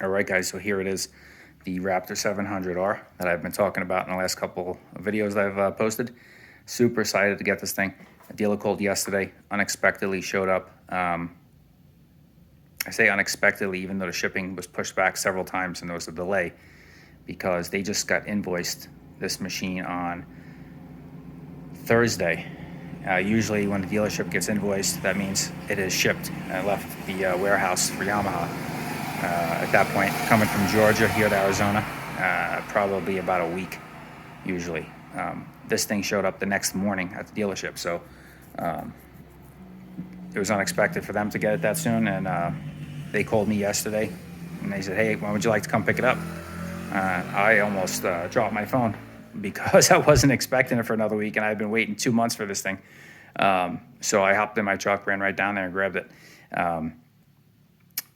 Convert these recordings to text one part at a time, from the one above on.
All right, guys, so here it is, the Raptor 700R that I've been talking about in the last couple of videos that I've posted. Super excited to get this thing. A dealer called yesterday, unexpectedly showed up. I say unexpectedly, even though the shipping was pushed back several times and there was a delay, because they just got invoiced this machine on Thursday. Usually when the dealership gets invoiced, that means it is shipped and left the warehouse for Yamaha. At that point, coming from Georgia here to Arizona, probably about a week usually. This thing showed up the next morning at the dealership, so it was unexpected for them to get it that soon, and they called me yesterday and they said, hey, when would you like to come pick it up? I almost dropped my phone because I wasn't expecting it for another week, and I've been waiting 2 months for this thing. So I hopped in my truck, ran right down there and grabbed it.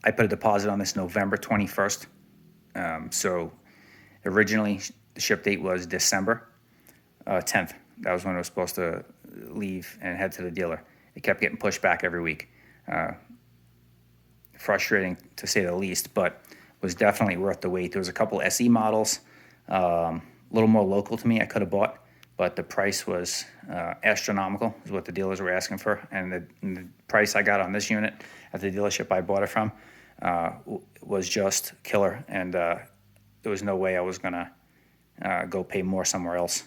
I put a deposit on this November 21st. So originally the ship date was December 10th. That was when it was supposed to leave and head to the dealer. It kept getting pushed back every week. Frustrating to say the least, but was definitely worth the wait. There was a couple SE models, a little more local to me I could have bought, but the price was astronomical is what the dealers were asking for. And the price I got on this unit at the dealership I bought it from was just killer. And there was no way I was going to go pay more somewhere else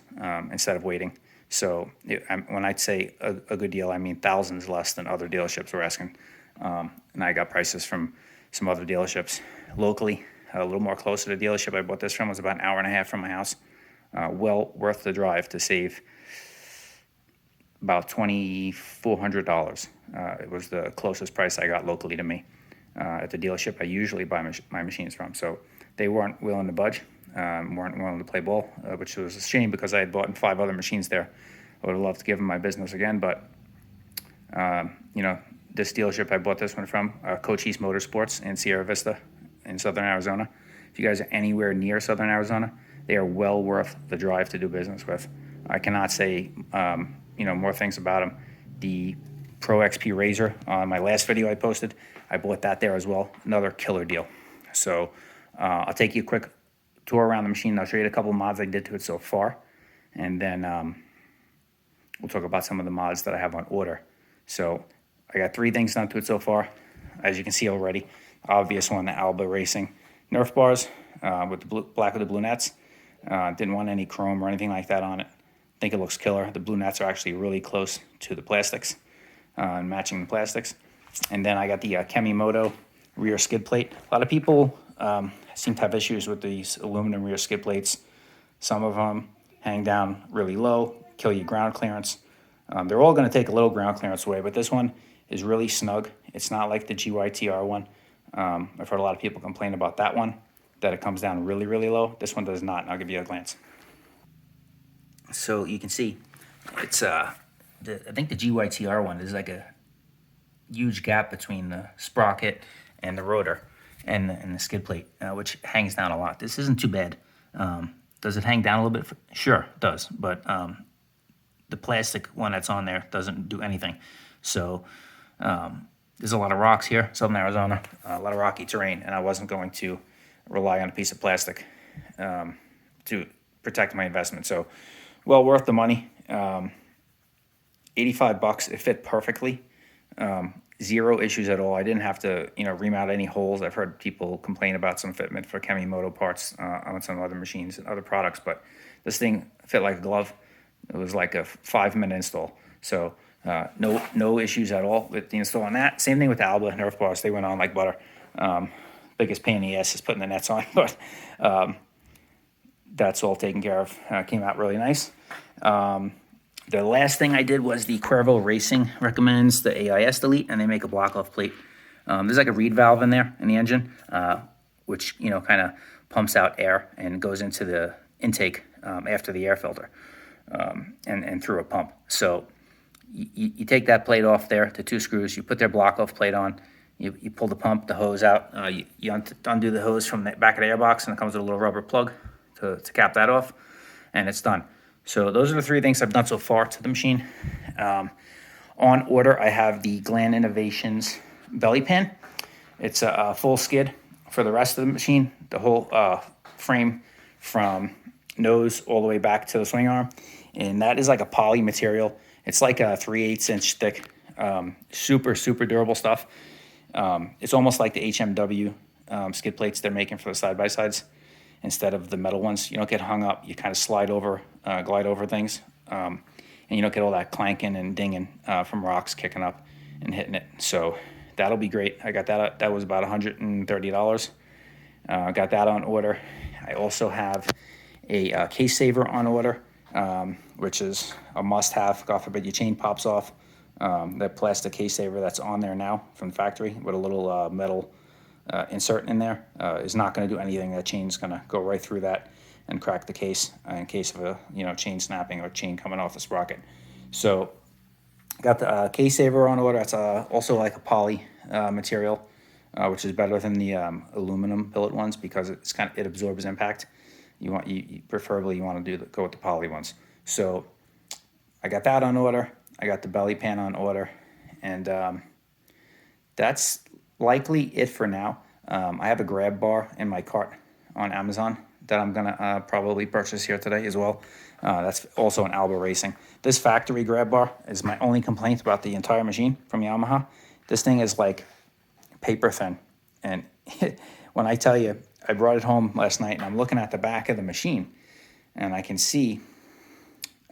instead of waiting. So when I'd say a good deal, I mean thousands less than other dealerships were asking. And I got prices from some other dealerships locally, a little more closer to the dealership I bought this from was about an hour and a half from my house. Well worth the drive to save about $2,400. It was the closest price I got locally to me at the dealership I usually buy my machines from. So they weren't willing to budge, weren't willing to play ball, which was a shame because I had bought 5 other machines there. I would have loved to give them my business again, but this dealership I bought this one from, Cochise Motorsports in Siera Vista in southern Arizona. If you guys are anywhere near southern Arizona, they are well worth the drive to do business with. I cannot say more things about them. The Pro XP Razor on my last video I posted, I bought that there as well. Another killer deal. So I'll take you a quick tour around the machine. I'll show you a couple mods I did to it so far, and then we'll talk about some of the mods that I have on order. So I got 3 things done to it so far, as you can see already. Obvious one, the Alba Racing Nerf bars with the black with the blue nets. Didn't want any chrome or anything like that on it. I think it looks killer. The blue nets are actually really close to the plastics, matching the plastics. And then I got the Kemi Moto rear skid plate. A lot of people seem to have issues with these aluminum rear skid plates. Some of them hang down really low, kill your ground clearance. They're all going to take a little ground clearance away, but this one is really snug. It's not like the GYTR one. I've heard a lot of people complain about that one, that it comes down really, really low. This one does not, and I'll give you a glance. So you can see, it's I think the GYTR one is like a huge gap between the sprocket and the rotor and the skid plate, which hangs down a lot. This isn't too bad. Does it hang down a little bit? Sure, it does, but the plastic one that's on there doesn't do anything. So there's a lot of rocks here, southern Arizona, a lot of rocky terrain, and I wasn't going to rely on a piece of plastic to protect my investment. So well worth the money. $85, it fit perfectly. 0 issues at all. I didn't have to remount any holes. I've heard people complain about some fitment for Kemi Moto parts on some other machines and other products, but this thing fit like a glove. It was like a 5-minute install. So no issues at all with the install on that. Same thing with the Alba Nerf bars. They went on like butter. Biggest pain in the ass is putting the nets on, but that's all taken care of. Came out really nice. The last thing I did was the Cuervo Racing recommends the Ais Delete, and they make a block-off plate. There's like a reed valve in there in the engine, which kind of pumps out air and goes into the intake after the air filter and through a pump. So you take that plate off there, the 2 screws, you put their block-off plate on, you pull the pump, the hose out, you undo the hose from the back of the airbox, and it comes with a little rubber plug to cap that off, and it's done. So those are the 3 things I've done so far to the machine. On order, I have the Gland Innovations belly pan. It's a full skid, for the rest of the machine, the whole frame from nose all the way back to the swing arm, and that is like a poly material. It's like a 3/8 inch thick, super, super durable stuff. It's almost like the HMW skid plates they're making for the side-by-sides instead of the metal ones. You don't get hung up. You kind of slide over, glide over things, and you don't get all that clanking and dinging from rocks kicking up and hitting it. So that'll be great. I got that. That was about $130. Got that on order. I also have a case saver on order, which is a must-have. God forbid your chain pops off. That plastic case saver that's on there now from the factory with a little metal insert in there is not going to do anything. That chain's going to go right through that and crack the case in case of a chain snapping or chain coming off the sprocket. So got the case saver on order. That's also like a poly material, which is better than the aluminum billet ones because it absorbs impact. Preferably you want to go with the poly ones. So I got that on order. I got the belly pan on order, and that's likely it for now. I have a grab bar in my cart on Amazon that I'm gonna probably purchase here today as well. That's also an Alba Racing. This factory grab bar is my only complaint about the entire machine from Yamaha. This thing is like paper thin, and when I tell you, I brought it home last night and I'm looking at the back of the machine and I can see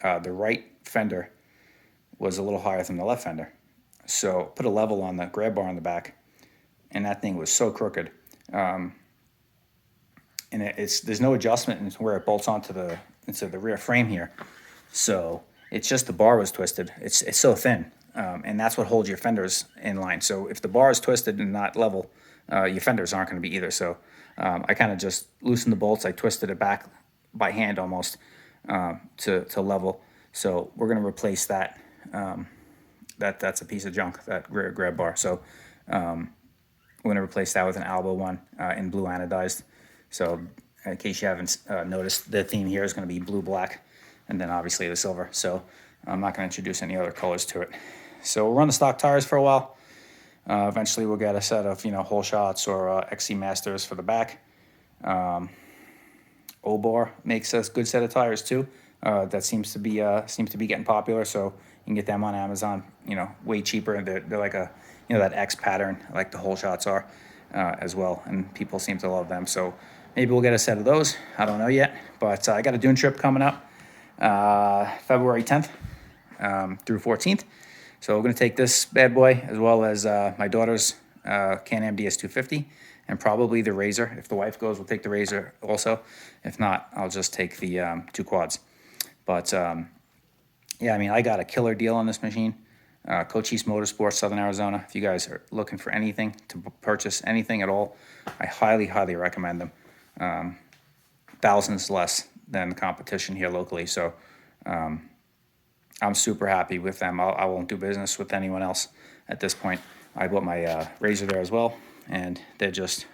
the right fender was a little higher than the left fender. So put a level on the grab bar on the back and that thing was so crooked. And there's no adjustment into where it bolts into the rear frame here. So it's just the bar was twisted. It's so thin, and that's what holds your fenders in line. So if the bar is twisted and not level, your fenders aren't going to be either. So I kind of just loosened the bolts. I twisted it back by hand almost to level. So we're going to replace that. That's a piece of junk, that rear grab bar. So we're going to replace that with an Alba one in blue anodized. So in case you haven't noticed, the theme here is going to be blue, black, and then obviously the silver. So I'm not going to introduce any other colors to it. So we'll run the stock tires for a while. Eventually we'll get a set of whole shots or XC Masters for the back. Obar makes a good set of tires too. That seems to be getting popular. So you can get them on Amazon. Way cheaper. They're like a that X pattern like the whole shots are as well, and people seem to love them. So maybe we'll get a set of those. I don't know yet, but I got a dune trip coming up February 10th through 14th. So we're going to take this bad boy as well as my daughter's Can-Am DS250 and probably the Razor. If the wife goes, we'll take the Razor also. If not, I'll just take the two quads. But yeah, I mean, I got a killer deal on this machine. Cochise Motorsports, Southern Arizona. If you guys are looking for anything to purchase anything at all, I highly, highly recommend them. Thousands less than the competition here locally. So I'm super happy with them. I won't do business with anyone else at this point. I bought my Razor there as well, and they're just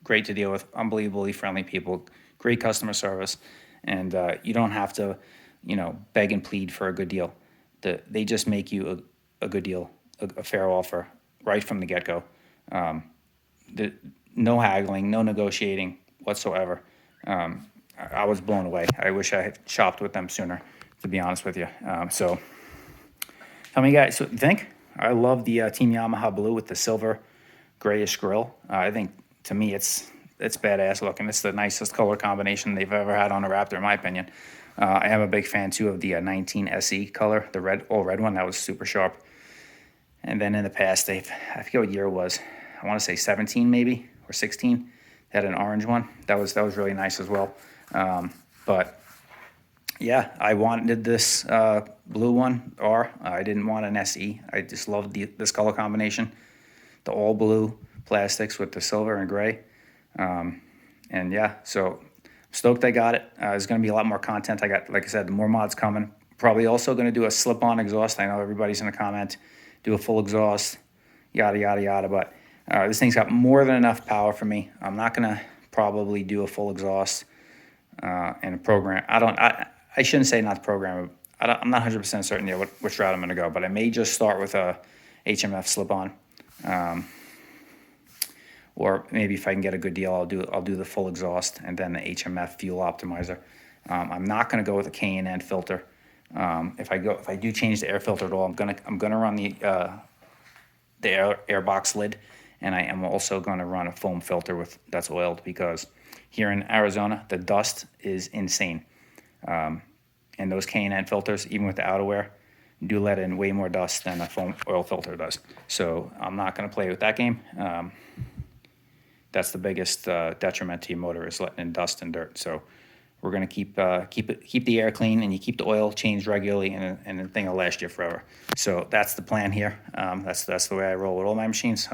great to deal with. Unbelievably friendly people, great customer service, and you don't have to, beg and plead for a good deal. They just make you a good deal, a fair offer right from the get-go. No haggling, no negotiating whatsoever. I was blown away. I wish I had shopped with them sooner, to be honest with you. So tell me, guys, what you think? I love the Team Yamaha blue with the silver grayish grille. I think, to me, it's badass looking. It's the nicest color combination they've ever had on a Raptor, in my opinion. I am a big fan, too, of the 19 SE color, the all red one. That was super sharp. And then in the past, I forget what year it was. I want to say 17 maybe, or 16. They had an orange one. That was really nice as well. But yeah, I wanted this blue one, or I didn't want an SE. I just loved this color combination. The all blue plastics with the silver and gray. And yeah, so stoked I got it. There's going to be a lot more content. I got, like I said, more mods coming. Probably also going to do a slip-on exhaust. I know everybody's going to comment, do a full exhaust, yada, yada, yada. But this thing's got more than enough power for me. I'm not going to probably do a full exhaust and a program. I shouldn't say not to program it. I'm not 100% certain yet which route I'm going to go, but I may just start with a HMF slip-on. or maybe if I can get a good deal, I'll do the full exhaust and then the HMF fuel optimizer. I'm not going to go with a K&N filter. If I do change the air filter at all, I'm gonna run the air box lid, and I am also going to run a foam filter that's oiled, because here in Arizona the dust is insane, and those K&N filters, even with the outerwear, do let in way more dust than a foam oil filter does. So I'm not going to play with that game. That's the biggest detriment to your motor, is letting in dust and dirt. So we're going to keep the air clean, and you keep the oil changed regularly, and the thing will last you forever. So that's the plan here. That's the way I roll with all my machines.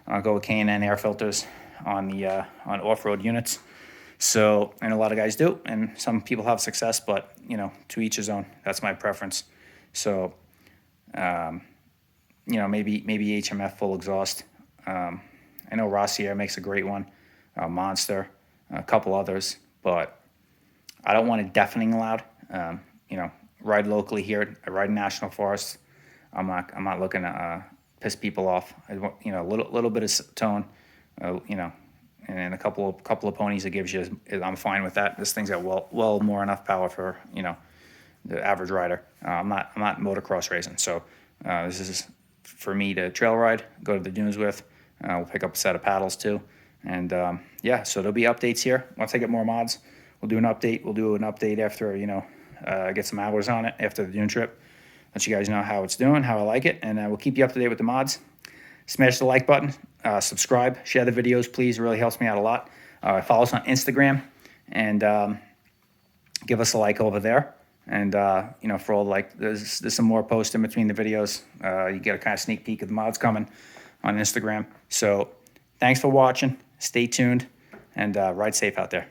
I'll go with K&N air filters on the on off-road units. So, and a lot of guys do, and some people have success, but to each his own. That's my preference. So, maybe HMF full exhaust. I know Rossier makes a great one, Monster, a couple others, but I don't want it deafening loud. Ride locally here. I ride in National Forest. I'm not looking to piss people off. I want, a little bit of tone, and a couple of ponies it gives you. I'm fine with that. This thing's got well more enough power for the average rider. I'm not motocross racing, so this is for me to trail ride, go to the dunes with. We'll pick up a set of paddles too, and so there'll be updates here. Once I get more mods, we'll do an update. We'll do an update after get some hours on it after the dune trip. Let you guys know how it's doing, how I like it, and we'll keep you up to date with the mods. Smash the like button, subscribe, share the videos, please. It really helps me out a lot. Follow us on Instagram, and give us a like over there. And for all there's some more posts in between the videos. You get a kind of sneak peek of the mods coming on Instagram. So thanks for watching. Stay tuned, and ride safe out there.